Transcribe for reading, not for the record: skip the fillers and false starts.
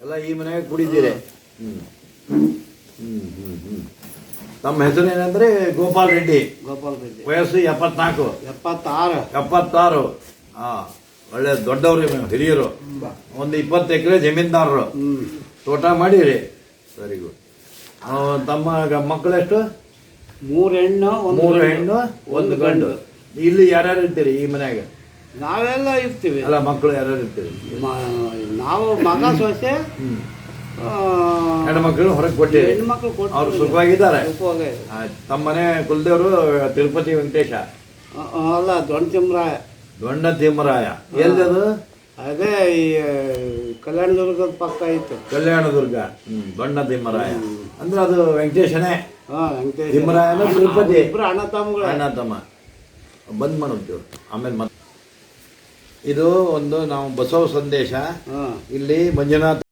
ಅಲ್ಲ ಈ ಮನೆಗೆ ಕುಡಿತೀರಿ. ಹ್ಮ್ ಹ್ಮ್ ಹ್ಮ್ ಹ್ಮ್ ತಮ್ಮ ಹೆಸರು ಏನಂದ್ರೆ ಗೋಪಾಲ್ ರೆಡ್ಡಿ. ಗೋಪಾಲ್ ರೆಡ್ಡಿ. ವಯಸ್ಸು 74. 76. 76. ಒಳ್ಳೆ ದೊಡ್ಡವ್ರಿ, ಹಿರಿಯರು. ಒಂದು 20 ಎಕರೆ ಜಮೀನ್ದಾರರು. ತೋಟ ಮಾಡಿರಿ. Very good. ತಮ್ಮ ಮಕ್ಕಳೆಷ್ಟು? 3 ಹೆಣ್ಣು 3 ಹೆಣ್ಣು 1 ಗಂಡು. ಇಲ್ಲಿ ಯಾರ್ಯಾರು ಇರ್ತೀರಿ ಈ ಮನ್ಯಾಗ? ನಾವೆಲ್ಲ ಇರ್ತೀವಿ. ಅಲ್ಲ, ಮಕ್ಕಳು ಯಾರ್ಯಾರು ಇರ್ತೀರಿ? ನಾವು ಮಗ ಸೊಸೆ. ಹೆಣ್ಮಕ್ಳು ಹೊರಗೆ ಕೊಟ್ಟಿರಿ. ಹೆಣ್ಮಕ್ಳು ಅವ್ರು ಸುಖವಾಗಿದ್ದಾರೆ. ಸುಖವಾಗಿ. ತಮ್ಮ ಮನೆ ಕುಲದೇವರು ತಿರುಪತಿ ವೆಂಕಟೇಶ. ಅಲ್ಲ, ದೊಡ್ಡ ತಿಮ್ಮರಾಯ. ದೊಡ್ಡ ತಿಮ್ಮರಾಯ ಎಲ್ಲಿ ಅದು? ಅದೇ ಈ ಕಲ್ಯಾಣದುರ್ಗದ ಪಕ್ಕ ಇತ್ತು. ಕಲ್ಯಾಣದುರ್ಗ. ದೊಡ್ಡ ತಿಮ್ಮರಾಯ ಅಂದ್ರೆ ಅದು ವೆಂಕಟೇಶನೇ. ವೆಂಕಟೇಶ. ತಿಮ್ಮರಾಯನ ತಿರುಪತಿ. ಇಬ್ರು ಅಣ್ಣ ತಮ್ಮಗಳು. ಅಣ್ಣ ತಮ್ಮ. ಬಂದ್ ಮಾಡೋದು ಆಮೇಲೆ ಮತ್ತೆ ಇದು ಒಂದು ನಾವು ಬಸವ ಸಂದೇಶ. ಇಲ್ಲಿ ಮಂಜುನಾಥ